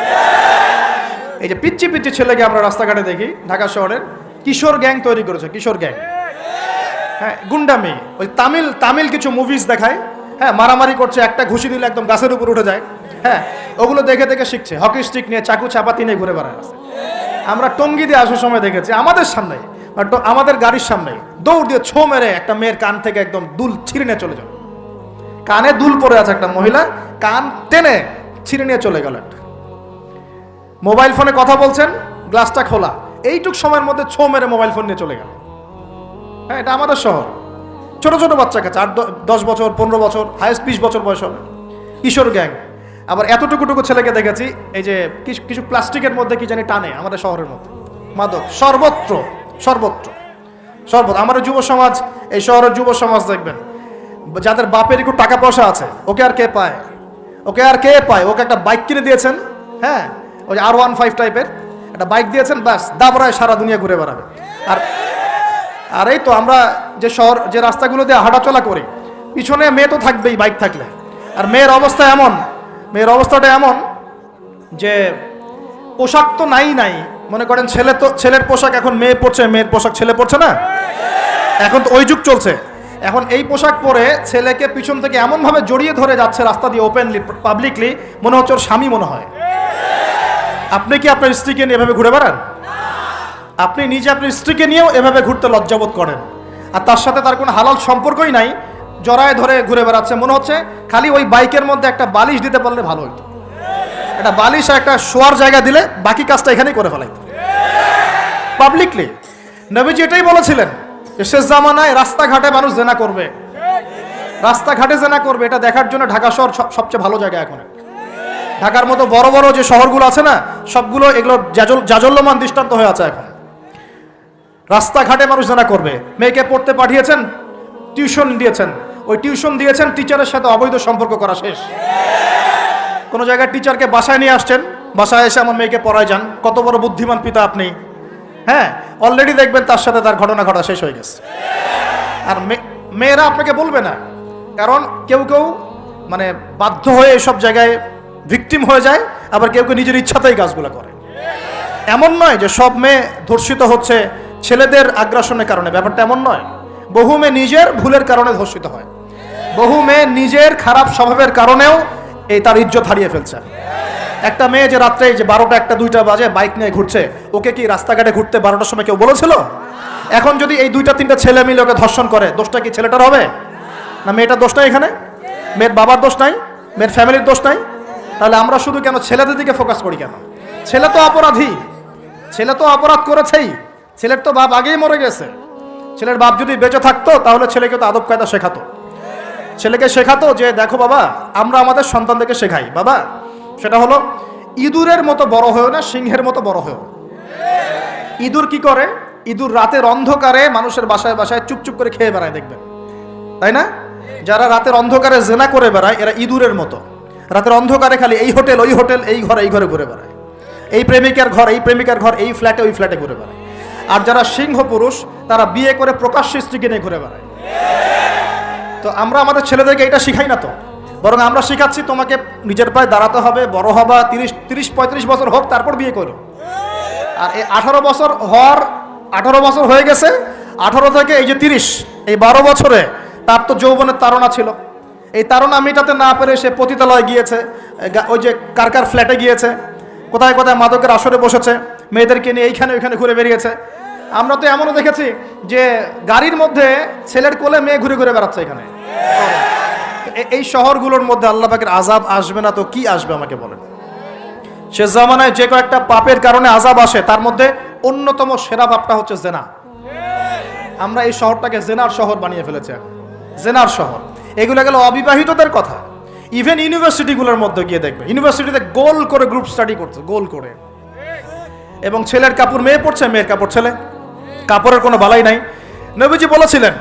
এই যে পিচ্ছি ছেলেকে আমরা রাস্তাঘাটে দেখি, ঢাকা শহরের কিশোর গ্যাং তৈরি করেছে, কিশোর গ্যাং। হ্যাঁ, গুন্ডামি, ওই তামিল কিছু মুভিজ দেখায়, হ্যাঁ, মারামারি করছে, একটা ঘুষি দিলে একদম গাছের উপর উঠে যায়। হ্যাঁ, ওগুলো দেখে দেখে শিখছে, হকি স্টিক নিয়ে, চাকু চাপাতি নিয়ে ঘুরে বেড়ায়। আমরা টঙ্গি দিয়ে আসার সময় দেখেছি, আমাদের সামনে, আমাদের গাড়ির সামনে দৌড় দিয়ে ছো মেরে একটা মেয়ের কান থেকে একদম দুল ছিঁড়ে নিয়ে চলে যাবে। কানে দুল পরে আছে একটা মহিলা, কান টেনে ছিঁড়ে নিয়ে চলে গেল। মোবাইল ফোনে কথা বলছেন, গ্লাসটা খোলা, এইটুক সময়ের মধ্যে ছো মেরে মোবাইল ফোন নিয়ে চলে গেল। হ্যাঁ, এটা আমাদের শহর। ছোট ছোট বাচ্চা কাছে 8-10 বছর, 15 বছর, হাইস্ট 20 বছর বয়স হবে, কিশোর গ্যাং। আবার এতটুকু ছেলেকে দেখেছি, এই যে কিছু প্লাস্টিকের মধ্যে কি জানি টানে, আমাদের শহরের মধ্যে মাদক, সর্বত্র। আমাদের যুব সমাজ, এই শহরের যুব সমাজ দেখবেন, যাদের বাপের একটু টাকা পয়সা আছে, ওকে আর কে পায়? ওকে একটা বাইক কিনে দিয়েছেন, হ্যাঁ, ওই R15 টাইপের একটা বাইক দিয়েছেন, ব্যাস দাবরায় সারা দুনিয়া ঘুরে বেড়াবে। আর এই তো আমরা যে রাস্তাগুলো দিয়ে হাঁটাচলা করি, পিছনে মেয়ে তো থাকবেই বাইক থাকলে। আর মেয়ের অবস্থাটা এমন যে পোশাক তো নাই, মনে করেন ছেলের পোশাক এখন মেয়ে পরছে, মেয়ের পোশাক ছেলে পরছে না, এখন তো ওই যুগ চলছে। এখন এই পোশাক পরে ছেলেকে পিছন থেকে এমনভাবে জড়িয়ে ধরে যাচ্ছে রাস্তা দিয়ে, ওপেনলি, পাবলিকলি, মনে হচ্ছে ওর স্বামী মনে হয়। আপনি কি আপনার স্ত্রীকে নিয়ে এভাবে ঘুরে বেড়ান? আপনি নিজে আপনার স্ত্রীকে নিয়েও এভাবে ঘুরতে লজ্জাবোধ করেন, আর তার সাথে তার কোনো হালাল সম্পর্কই নাই, জড়ায় ধরে ঘুরে বেড়াচ্ছে। মনে হচ্ছে খালি ওই বাইকের মধ্যে একটা বালিশ দিতে পারলে ভালো হতো, একটা বালিশ আর একটা শোয়ার জায়গা দিলে বাকি কাজটা এখানেই করে ফেলাইতো পাবলিকলি। নবীজি এটাই বলেছিলেন যে শেষ জামানায় রাস্তাঘাটে মানুষ জেনা করবে। রাস্তাঘাটে জেনা করবে, এটা দেখার জন্য ঢাকা শহর সবচেয়ে ভালো জায়গা এখন। ঢাকার মতো বড় বড় যে শহরগুলো আছে না, সবগুলো এগুলো জাজল্যমান দৃষ্টান্ত হয়ে আছে এখন। রাস্তাঘাটে মানুষ জেনা করবে। মেয়েকে পড়তে পাঠিয়েছেন, টিউশন দিয়েছেন, ওই টিউশন দিয়েছেন, টিচারের সাথে অবৈধ সম্পর্ক করা শেষ। কোনো জায়গায় টিচারকে বাসায় নিয়ে আসছেন, বাসায় এসে আমার মেয়েকে পড়ায় যান, কত বড় বুদ্ধিমান পিতা আপনি। হ্যাঁ, অলরেডি দেখবেন তার সাথে তার ঘটনা ঘটা শেষ হয়ে গেছে। আর মেয়েরা আপনাকে বলবে না, কারণ কেউ কেউ মানে বাধ্য হয়ে এসব জায়গায় ভিকটিম হয়ে যায়, আবার কেউ কেউ নিজের ইচ্ছাতেই কাজগুলো করে। এমন নয় যে সব মেয়ে ধর্ষিত হচ্ছে ছেলেদের আগ্রাসনের কারণে, ব্যাপারটা এমন নয়। বহু মেয়ে নিজের ভুলের কারণে ধর্ষিত হয়, বহু মেয়ে নিজের খারাপ স্বভাবের কারণেও এই তার ইজ্জত হারিয়ে ফেলছে। একটা মেয়ে যে রাত্রে যে 12টা 1টা 2টা বাজে বাইক নিয়ে ঘুরছে, ওকে কি রাস্তাঘাটে ঘুরতে 12টার সময় কেউ বলেছিল? এখন যদি এই 2টা 3টা ছেলে মিলে ওকে ধর্ষণ করে, দোষটা কি ছেলেটার হবে না মেয়েটার দোষ নাই? এখানে মেয়ের বাবার দোষ নাই, মেয়ের ফ্যামিলির দোষ নাই? তাহলে আমরা শুধু কেন ছেলেদের দিকে ফোকাস করি কেন? ছেলে তো অপরাধী, ছেলে তো অপরাধ করেছেই, ছেলের তো বাপ আগেই মরে গেছে। ছেলের বাপ যদি বেঁচে থাকতো তাহলে ছেলেকে তো আদব কায়দা শেখাতো, ছেলেকে শেখাতো যে দেখো বাবা, আমরা আমাদের সন্তানদেরকে শেখাই বাবা, সেটা হলো ইঁদুরের মতো বড় হয়েও না, সিংহের মতো বড় হয়েও। ইঁদুর কি করে? ইঁদুর রাতের অন্ধকারে মানুষের বাসায় বাসায় চুপচুপ করে খেয়ে বেড়ায়, দেখবেন তাই না? যারা রাতের অন্ধকারে জেনা করে বেড়ায় এরা ইঁদুরের মতো, রাতের অন্ধকারে খালি এই হোটেল ওই হোটেল, এই ঘরে ঘুরে বেড়ায়, এই প্রেমিকার ঘর এই প্রেমিকার ঘর, এই ফ্ল্যাটে ওই ফ্ল্যাটে ঘুরে বেড়ায়। আর যারা সিংহ পুরুষ তারা বিয়ে করে প্রকাশ্য স্ত্রীকে নিয়ে ঘুরে বেড়ায়। তো আমরা আমাদের ছেলেদেরকে এটা শিখাই না তো, বরং আমরা শিখাচ্ছি তোমাকে নিজের পায়ে দাঁড়াতে হবে, বড় হবা, 30-35 বছর হোক তারপর বিয়ে করো। আর এই 18 বছর হয়ে গেছে, 18 থেকে এই যে 30, এই 12 বছরে তার তো যৌবনের তাড়না ছিল, এই তাড়না মেটাতে না পেরে সে পতিতালয়ে গিয়েছে, ওই যে কার ফ্ল্যাটে গিয়েছে, কোথায় কোথায় মাদকের আসরে বসেছে, মেয়েদেরকে নিয়ে এইখানে ওইখানে ঘুরে বেরিয়েছে। আমরা তো এমনও দেখেছি যে গাড়ির মধ্যে ছেলের কোলে মেয়ে ঘুরে ঘুরে বেড়াচ্ছে এখানে। এই শহরগুলোর মধ্যে আল্লাহ পাকের আযাব আসবে না তো কি আসবে আমাকে বলেন? সে জামানায় যে কয়েকটা পাপের কারণে আযাব আসে, তার মধ্যে অন্যতম সেরা পাপটা হচ্ছে জেনা। আমরা এই শহরটাকে জেনার শহর বানিয়ে ফেলেছি এখন, জেনার শহর। এগুলো গেল অবিবাহিতদের কথা। ইভেন ইউনিভার্সিটিগুলোর মধ্যে গিয়ে দেখবে, ইউনিভার্সিটিতে গোল করে গ্রুপ স্টাডি করছে, গোল করে, এবং ছেলের কাপড় মেয়ে পড়ছে, মেয়ের কাপড় ছেলে, কাপড়ের কোনো বালাই নাই। নবীজি বলেছিলেন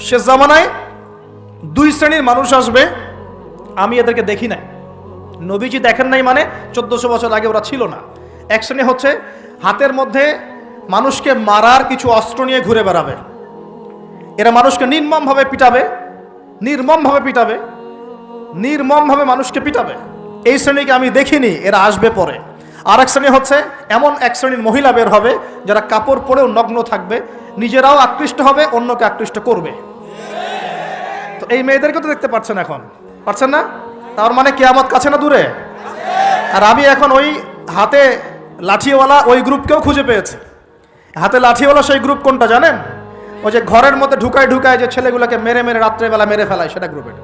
শেষ জামানায় 2 শ্রেণীর মানুষ আসবে, আমি এদেরকে দেখি নাই। নবীজি দেখেন নাই মানে 1400 বছর আগে ওরা ছিল না। এক শ্রেণী হচ্ছে হাতের মধ্যে মানুষকে মারার কিছু অস্ত্র নিয়ে ঘুরে বেড়াবে, এরা মানুষকে নির্মমভাবে পিটাবে, নির্মমভাবে মানুষকে পিটাবে। এই শ্রেণীকে আমি দেখিনি, এরা আসবে পরে। আর এক শ্রেণী হচ্ছে এমন এক শ্রেণীর মহিলা বের হবে যারা কাপড় পরেও নগ্ন থাকবে, নিজেরাও আকৃষ্ট হবে, অন্যকে আকৃষ্ট করবে। তো এই মেয়েদেরকে তো দেখতে পাচ্ছেন, এখন পাচ্ছেন না? তার মানে কিয়ামত কাছে না দূরে? আর আমি এখন ওই হাতে লাঠিওয়ালা ওই গ্রুপকেও খুঁজে পেয়েছি। হাতে লাঠিওয়ালা সেই গ্রুপ কোনটা জানেন? ওই যে ঘরের মধ্যে ঢুকায় যে ছেলেগুলোকে মেরে রাত্রেবেলা মেরে ফেলায়, সেটা গ্রুপের।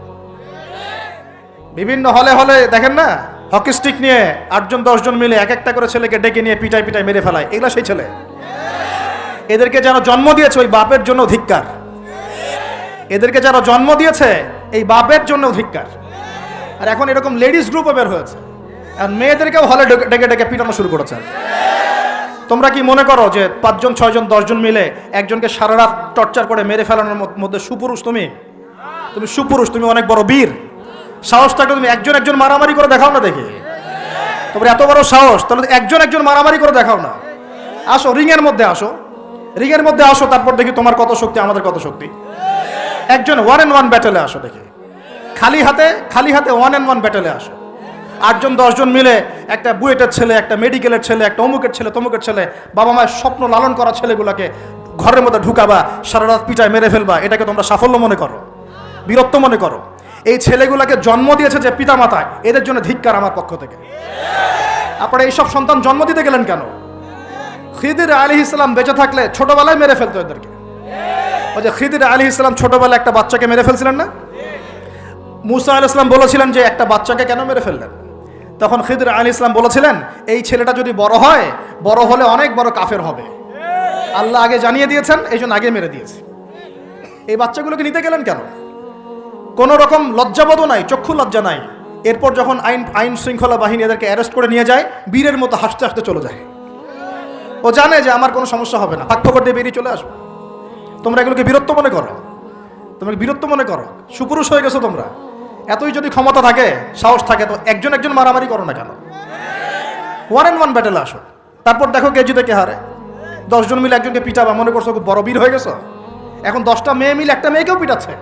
বিভিন্ন হলে দেখেন না, হকি স্টিক নিয়ে 8-10 জন মিলে এক একটা করে ছেলেকে ডেকে নিয়ে পিটাই মেরে ফেলায়, এগুলো সেই ছেলে। এদেরকে যারা জন্ম দিয়েছে ওই বাপের জন্য ধিক্কার, এদেরকে যারা জন্ম দিয়েছে এই বাপের জন্য ধিক্কার। আর এখন এরকম লেডিস গ্রুপও বের হয়েছে, আর মেয়েদেরকেও হলে ডেকে পিটানো শুরু করেছে। তোমরা কি মনে করো যে 5 জন 6 জন 10 জন মিলে একজনকে সারা রাত টর্চার করে মেরে ফেলানোর মধ্যে সুপুরুষ? তুমি সুপুরুষ, তুমি অনেক বড় বীর। সাহস থাকলে তুমি একজন মারামারি করে দেখাও না, দেখি তোমার এত বড় সাহস, তাহলে একজন মারামারি করে দেখাও না। আসো রিংয়ের মধ্যে আসো, তারপর দেখি তোমার কত শক্তি, আমাদের কত শক্তি। একজন 1-on-1 ব্যাটেলে আসো, দেখি খালি হাতে 1-on-1 ব্যাটেলে আসো। 8 জন 10 জন মিলে একটা বুয়েটের ছেলে, একটা মেডিকেলের ছেলে, একটা অমুকের ছেলে, তমুকের ছেলে, বাবা মায়ের স্বপ্ন লালন করা ছেলেগুলোকে ঘরের মধ্যে ঢুকাবা, সারা রাত পিটায় মেরে ফেলবা, এটাকে তোমরা সাফল্য মনে করো, বীরত্ব মনে করো? এই ছেলেগুলোকে জন্ম দিয়েছে যে পিতা মাতা, এদের জন্য ধিক্কার আমার পক্ষ থেকে। আপনারা এইসব সন্তান জন্ম দিতে গেলেন কেন? খিদির আলাইহিস সালাম বেঁচে থাকলে ছোটবেলায় মেরে ফেলতো এদেরকে। ওই যে খিদির আলাইহিস সালাম ছোটবেলায় একটা বাচ্চাকে মেরে ফেলছিলেন না? মুসা আলাইহিস সালাম বলেছিলেন যে একটা বাচ্চাকে কেন মেরে ফেললেন? তখন খিদির আলাইহিস সালাম বলেছিলেন এই ছেলেটা যদি বড় হলে অনেক বড় কাফের হবে, আল্লাহ আগে জানিয়ে দিয়েছেন, এই জন্য আগে মেরে দিয়েছে। এই বাচ্চাগুলোকে নিতে গেলেন কেন? কোনো রকম লজ্জাবোধও নাই, চক্ষু লজ্জা নাই। এরপর যখন আইন শৃঙ্খলা বাহিনী এদেরকে অ্যারেস্ট করে নিয়ে যায়, বীরের মতো হাসতে হাসতে চলে যায়। ও জানে যে আমার কোনো সমস্যা হবে না, ফাঁক ফোকর দিয়ে বেরিয়ে চলে আসবে। তোমরা এগুলোকে বীরত্ব মনে করো, তোমরা বীরত্ব মনে করো, সুপুরুষ হয়ে গেছো তোমরা। এতই যদি ক্ষমতা থাকে, সাহস থাকে, তো একজন একজন মারামারি করো না কেন? 1-on-1 ব্যাটেলে আসো, তারপর দেখো কে জিতে কে হারে। 10 জন মিলে একজনকে পিটাবা, মনে করছো খুব বড় বীর হয়ে গেছো। এখন 10টা মেয়ে মিলে একটা মেয়েকেও পিটাচ্ছে,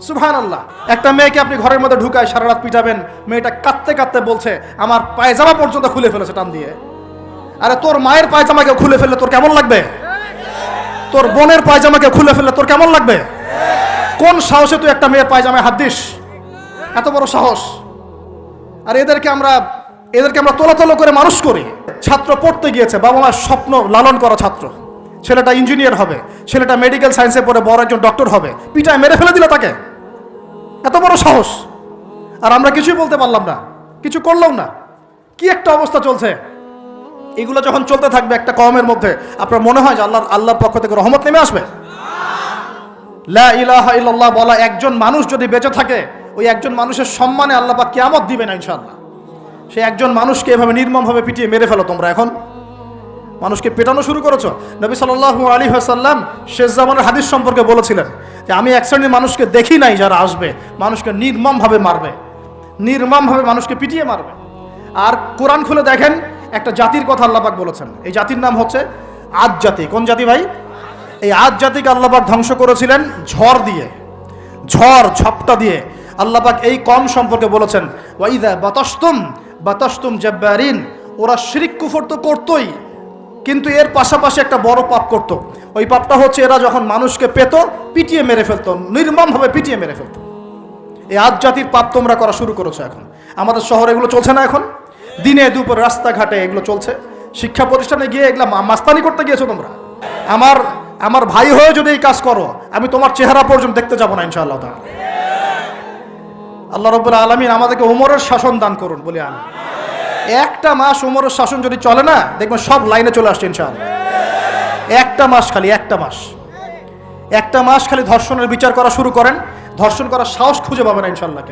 সুবহানাল্লাহ। একটা মেয়েকে আপনি ঘরের মধ্যে ঢুকায় সারা রাত পিটাবেন, মেয়েটা কাঁদতে কাঁদতে বলছে আমার পায়জামা পর্যন্ত খুলে ফেলেছে টান দিয়ে। আরে তোর মায়ের পায়জামাকে খুলে ফেললে তোর কেমন লাগবে? তোর বোনের পায়জামাকে খুলে ফেললে তোর কেমন লাগবে? কোন সাহসে তুই একটা মেয়ের পায়জামায় হাত দিস? এত বড় সাহস! আর এদেরকে আমরা তোলাতলো করে মানুষ করি। ছাত্র পড়তে গিয়েছে, বাবা মার স্বপ্ন লালন করা ছাত্র, ছেলেটা ইঞ্জিনিয়ার হবে, ছেলেটা মেডিকেল সায়েন্সে পড়ে বড় একজন ডক্টর হবে, পিটায় মেরে ফেলে দিল তাকে। এত বড় সাহস! আর আমরা কিছুই বলতে পারলাম না, কিছু করলাম না। কি একটা অবস্থা চলছে! এগুলো যখন চলতে থাকবে একটা কওমের মধ্যে, আপনার মনে হয় যে আল্লাহর পক্ষ থেকে রহমত নেমে আসবে? লা ইলাহা ইল্লাল্লাহ বলা একজন মানুষ যদি বেঁচে থাকে, ওই একজন মানুষের সম্মানে আল্লাহ পাক কিয়ামত দিবেন ইনশাআল্লাহ। সে একজন মানুষকে এভাবে নির্মমভাবে পিটিয়ে মেরে ফেলো তোমরা। এখন মানুষকে পেটানো শুরু করেছো। নবী সাল্লাল্লাহু আলাইহি ওয়াসাল্লাম শেষ জামানের হাদিস সম্পর্কে বলেছিলেন যে আমি এক শ্রেণীর মানুষকে দেখি নাই যারা আসবে, মানুষকে নির্মমভাবে মারবে, নির্মমভাবে মানুষকে পিটিয়ে মারবে। আর কোরআন খুলে দেখেন, একটা জাতির কথা আল্লাহ পাক বলেছেন। এই জাতির নাম হচ্ছে আদ জাতি। কোন জাতি ভাই? এই আদ জাতিকে আল্লাহ পাক ধ্বংস করেছিলেন ঝড় দিয়ে, ঝপটা দিয়ে। আল্লাহ পাক এই কম সম্পর্কে বলেছেন ওয়াইদা বাতাসতুম জাব্বারিন, ওরা শিরক কুফর তো করতোই, কিন্তু এর পাশাপাশি একটা বড় পাপ করত। ওই পাপটা হচ্ছে এরা যখন মানুষকে পেত, পিটিয়ে মেরে ফেলতো, নির্মমভাবে পিটিয়ে মেরে ফেলতো। এই আদ জাতির পাপ তোমরা করা শুরু করেছো। এখন আমাদের শহরে এগুলো চলছে না? এখন দিনে দুপুরে রাস্তাঘাটে এগুলো চলছে। শিক্ষা প্রতিষ্ঠানে গিয়ে এগুলো মাস্তানি করতে গিয়েছো তোমরা। আমার ভাই হয়ে যদি এই কাজ করো, আমি তোমার চেহারা পর্যন্ত দেখতে যাবো না ইনশাআল্লাহ তাআলা। আল্লাহ রাব্বুল আলামিন আমাদেরকে ওমরের শাসন দান করুন বলি আমি। একটা মাস ওমরের শাসন যদি চলে না, দেখবেন সব লাইনে চলে আসছে ইনশাআল্লাহ। একটা মাস খালি ধর্ষণের বিচার করা শুরু করেন, ধর্ষণ করার সাহস খুঁজে পাবেন ইনশাআল্লাহ।